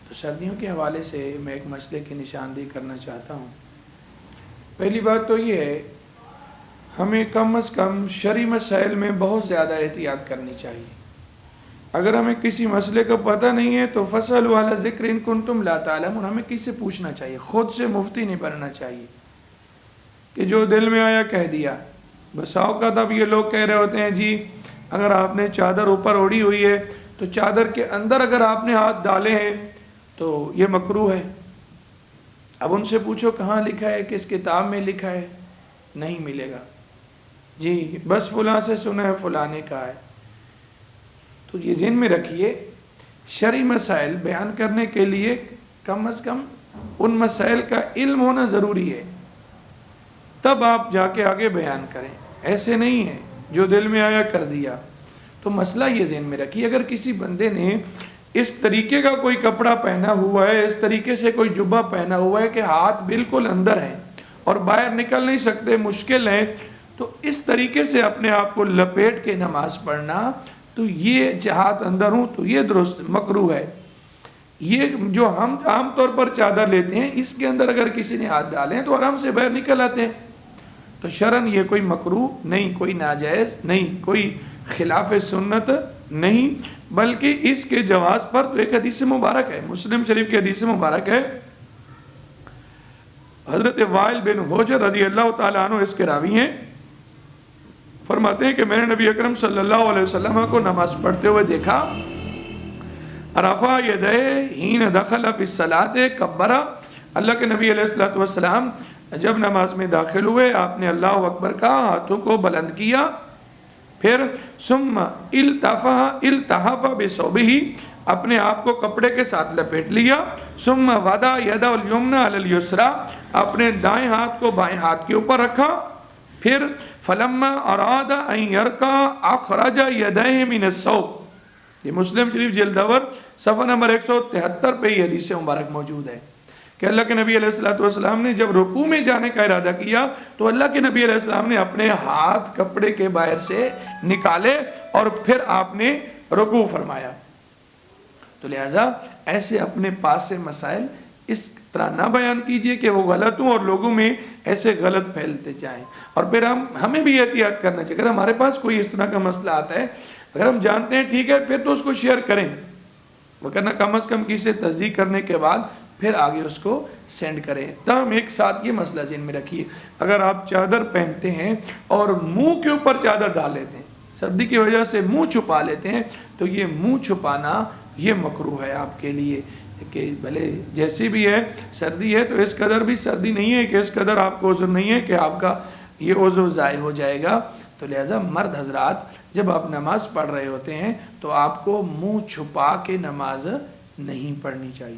تو سردیوں کے حوالے سے میں ایک مسئلے کی نشاندہی کرنا چاہتا ہوں۔ پہلی بات تو یہ ہے، ہمیں کم از کم شرعی مسائل میں بہت زیادہ احتیاط کرنی چاہیے۔ اگر ہمیں کسی مسئلے کا پتہ نہیں ہے تو فَاسْأَلُوا أَهْلَ الذِّكْرِ إِن كُنتُمْ لَا تَعْلَمُونَ، ہمیں کسی سے پوچھنا چاہیے، خود سے مفتی نہیں بننا چاہیے کہ جو دل میں آیا کہہ دیا۔ بس اوقات اب یہ لوگ کہہ رہے ہوتے ہیں جی اگر آپ نے چادر اوپر اوڑھی ہوئی ہے تو چادر کے اندر اگر آپ نے ہاتھ ڈالے ہیں تو یہ مکروہ ہے۔ اب ان سے پوچھو کہاں لکھا ہے، کس کتاب میں لکھا ہے، نہیں ملے گا جی، بس فلاں سے سنا ہے، فلاں نے کہا ہے۔ تو یہ ذہن میں رکھیے، شرعی مسائل بیان کرنے کے لیے کم از کم ان مسائل کا علم ہونا ضروری ہے، تب آپ جا کے آگے بیان کریں۔ ایسے نہیں ہے جو دل میں آیا کر دیا۔ تو مسئلہ یہ ذہن میں رکھیے، اگر کسی بندے نے اس طریقے کا کوئی کپڑا پہنا ہوا ہے، اس طریقے سے کوئی جبہ پہنا ہوا ہے کہ ہاتھ بالکل اندر ہیں اور باہر نکل نہیں سکتے، مشکل ہے، تو اس طریقے سے اپنے آپ کو لپیٹ کے نماز پڑھنا، تو یہ ہاتھ اندر ہوں تو یہ درست مکروہ ہے۔ یہ جو ہم عام طور پر چادر لیتے ہیں، اس کے اندر اگر کسی نے ہاتھ ڈالے ہیں تو آرام سے باہر نکل آتے ہیں۔ تو شرعاً یہ کوئی مکروہ نہیں، کوئی ناجائز نہیں، کوئی خلاف سنت نہیں، بلکہ اس کے جواز پر تو ایک حدیث مبارک ہے، مسلم شریف کی حدیث مبارک ہے، حضرت وائل بن حجر رضی اللہ تعالیٰ عنہ اس کے راوی ہیں، فرماتے ہیں کہ میں نے نبی اکرم صلی اللہ علیہ وسلم کو نماز پڑھتے ہوئے دیکھا، رفع یدیہ حین دخل فی الصلاۃ کبرا، اللہ کے نبی علیہ السلام جب نماز میں داخل ہوئے آپ نے اللہ اکبر کہا، ہاتھوں کو بلند کیا، پھر ثم التحف بثوبہ، اپنے آپ کو کپڑے کے ساتھ لپیٹ لیا، ثم وضع یدہ الیمنی علی الیسری، اپنے دائیں ہاتھ کو بائیں ہاتھ کے اوپر رکھا، پھر فلما اراد ان یرکع اخرج یدیہ من الثوب، یہ مسلم شریف جلد اول صفحہ نمبر 173 پہ یہ حدیث مبارک موجود ہے کہ اللہ کے نبی علیہ السلام نے جب رکوع میں جانے کا ارادہ کیا تو اللہ کے نبی علیہ السلام نے اپنے ہاتھ کپڑے کے باہر سے نکالے اور پھر آپ نے رکوع فرمایا۔ تو لہٰذا ایسے اپنے پاس سے مسائل اس طرح نہ بیان کیجئے کہ وہ غلط ہوں اور لوگوں میں ایسے غلط پھیلتے جائیں، اور پھر ہمیں بھی احتیاط کرنا چاہیے، اگر ہمارے پاس کوئی اس طرح کا مسئلہ آتا ہے، اگر ہم جانتے ہیں ٹھیک ہے پھر تو اس کو شیئر کریں، وہ کرنا کم از کم کسی سے تصدیق کرنے کے بعد پھر آگے اس کو سینڈ کریں۔ تاہم ایک ساتھ یہ مسئلہ ذہن میں رکھیے، اگر آپ چادر پہنتے ہیں اور منہ کے اوپر چادر ڈال لیتے ہیں، سردی کی وجہ سے منہ چھپا لیتے ہیں، تو یہ منہ چھپانا یہ مکروہ ہے آپ کے لیے، کہ بھلے جیسی بھی ہے سردی ہے تو اس قدر بھی سردی نہیں ہے کہ اس قدر آپ کو عذر نہیں ہے کہ آپ کا یہ عذر ضائع ہو جائے گا۔ تو لہٰذا مرد حضرات جب آپ نماز پڑھ رہے ہوتے ہیں تو آپ کو منہ چھپا کے نماز نہیں پڑھنی چاہیے۔